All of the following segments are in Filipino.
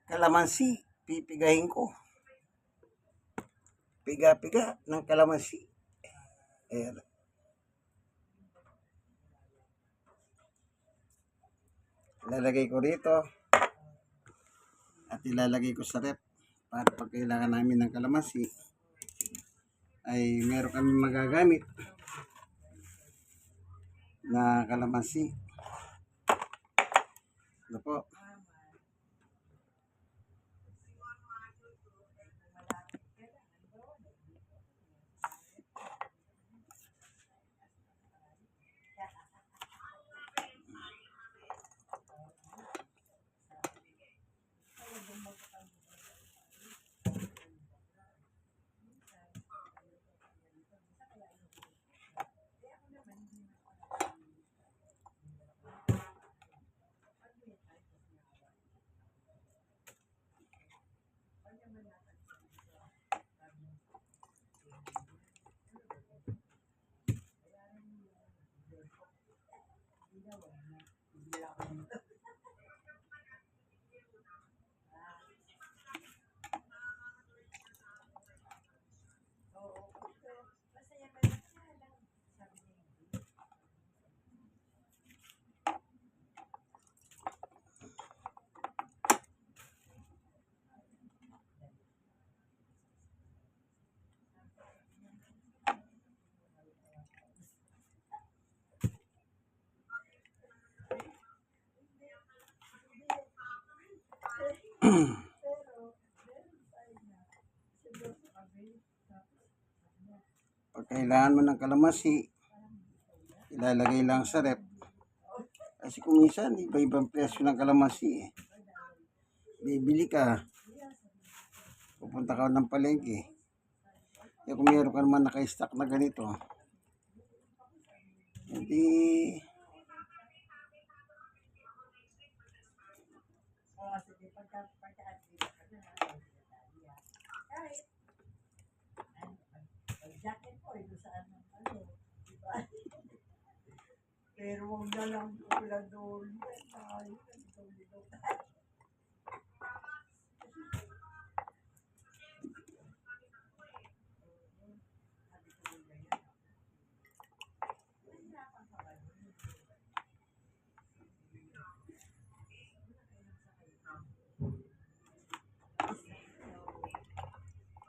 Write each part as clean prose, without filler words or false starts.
Kalamansi, pipigahin ko. Piga-piga ng kalamansi. Ayan. Ilalagay ko rito at ilalagay ko sa rep para pag kailangan namin ng kalamansi ay meron kami magagamit na kalamansi. Ito po. Pag kailangan mo ng kalamansi, ilalagay lang sa rep. Kasi kung minsan, iba-ibang presyo ng kalamansi eh. Bibili ka, pupunta ka ng palengke. Kaya kung meron ka naman naka-stock na ganito, hindi pero huwag na lang pula doon.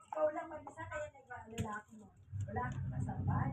Ikaw lang mag-isa kaya nag-aalala ko mo. Wala kang kasabay.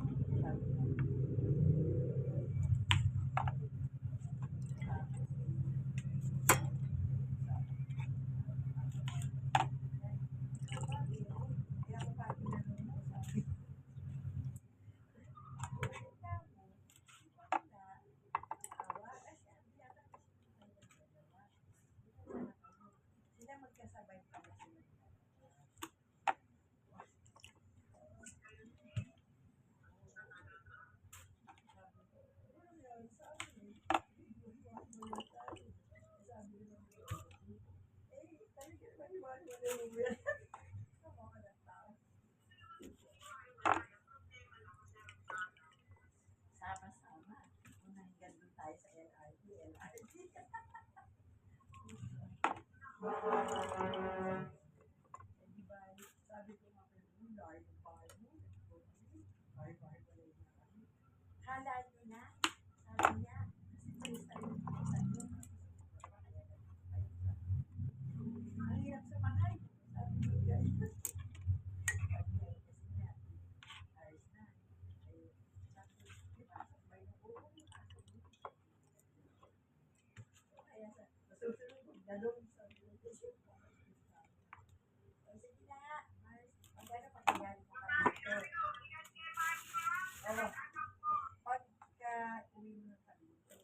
Sama-sama. Unang ganda tayo sa LRT. Diba, sabi ko nga kayo, layo pa kayo. Bahay-bahay pa rin na kami. Kala nyo na, sabi niya, kasi tulis tayo sa inyo. Ang hirap sa bahay. Sabi ko, guys. Dalong sa sige na, magkano pagkayari mo ka dito? Oo. Pagka uwi mo ka dito,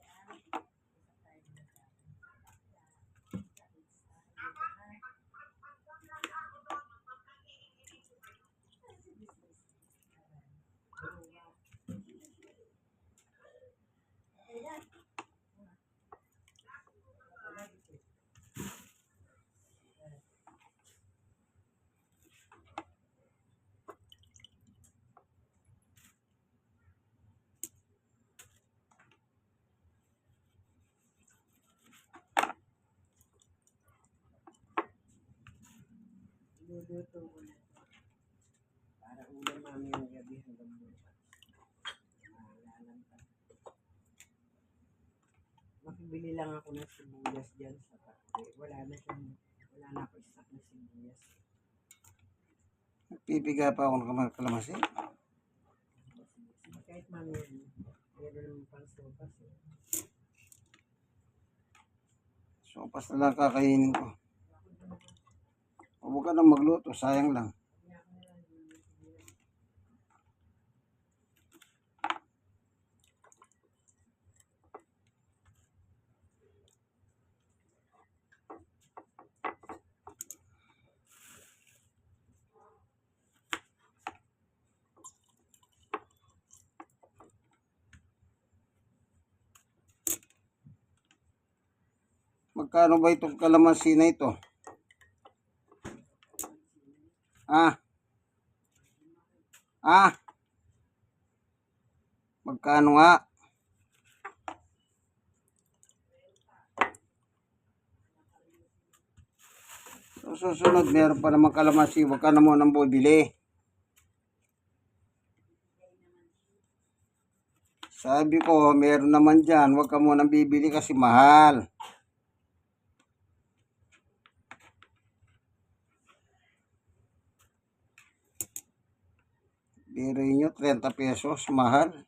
Luto ko na to. Para ulam namin yung gabi hanggang bukas. Maalalan pa. Makibili lang ako ng sibuyas dyan sa tabi. Wala na ako stock na sibuyas. Pipiga pa ako ng kalamansi. Kahit mamaya, meron naman pang sopas eh. Sopas na lang kakainin ko. Huwag ka nang magluto, sayang lang. Magkano ba itong kalamansi na ito? Ah? Ah? Magkano nga? So, susunod, meron pa naman kalamansi. Huwag ka na munang bumili. Sabi ko, meron naman dyan. Huwag ka munang bibili kasi mahal. Biro nyo, 30 pesos. Mahal.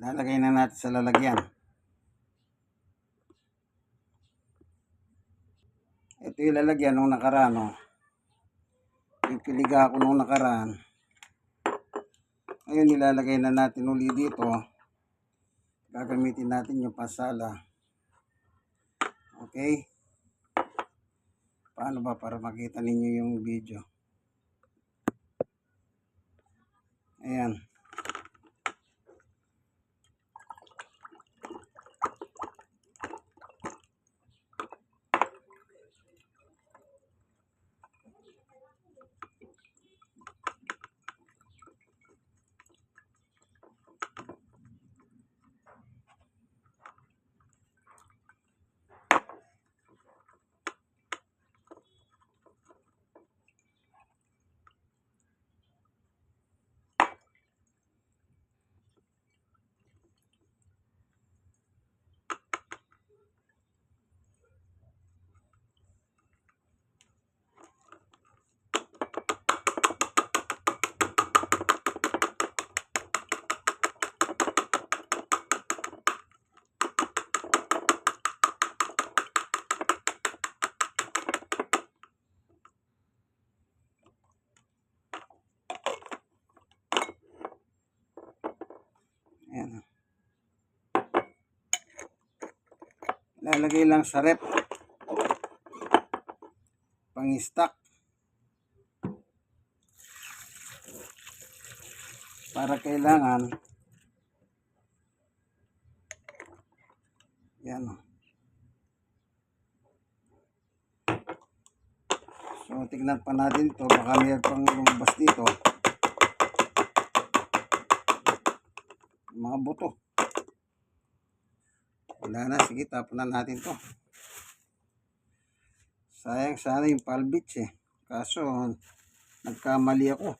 Lalagay na natin sa lalagyan. Ito yung lalagyan nung nakaraan. Oh. Pipiliga ako nung nakaraan. Ngayon, nilalagay na natin uli dito. Gagamitin natin yung pasala. Okay? Paano ba para makita ninyo yung video? Ayan. Ayan. Lalagay lang sa rep. Pang-stock. Para kailangan. Yan. So, tignan pa natin ito. Baka mayroon pang lumabas dito. Mga buto. Wala na. Sige, tapon na natin to. Sayang sana yung palbits eh. Kaso, nagkamali ako.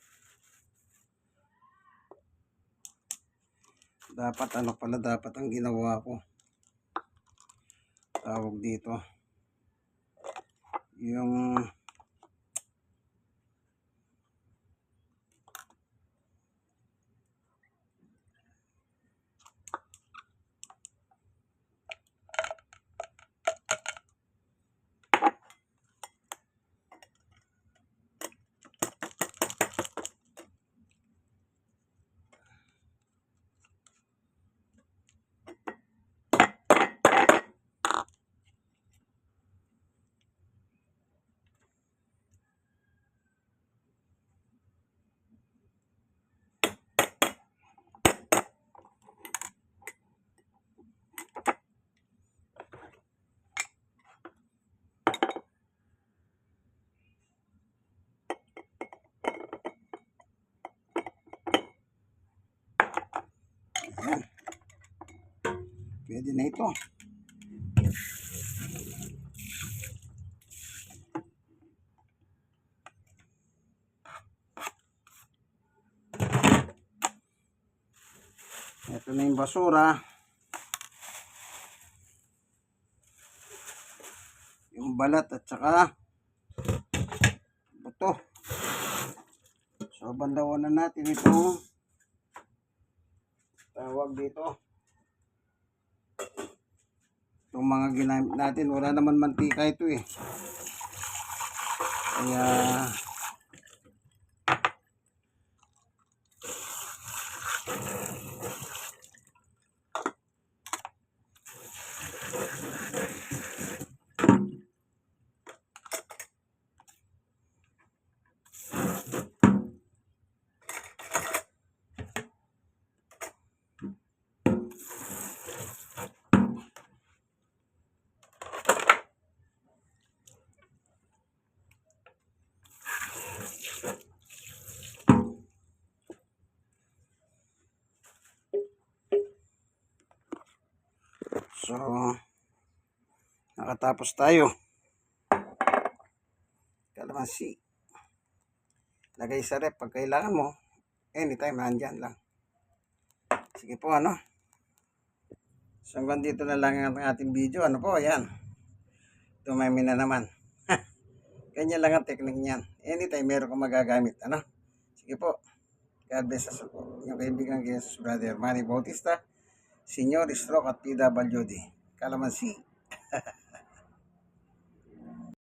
Dapat ano pala dapat ang ginawa ko. Tawag dito. Yung ayan. Pwede na ito. Ito na yung basura. Yung balat at saka buto. So, bandawan na natin ito. Tawag dito. Itong mga ginamit natin. Wala naman mantika ito eh. Kaya so, nakatapos tayo. Kalamansi. Lagay sa rep pag kailangan mo. Anytime, nandyan lang. Sige po, ano? So, hanggang dito na lang ang ating video. Ano po, yan. Tumami na naman. Ganyan lang ang technique niyan. Anytime, meron kang magagamit. Ano? Sige po. God bless us po. Yung kaibigan Jesus, Brother Manny Bautista, Senior Stroke at PWD. Kalamansi.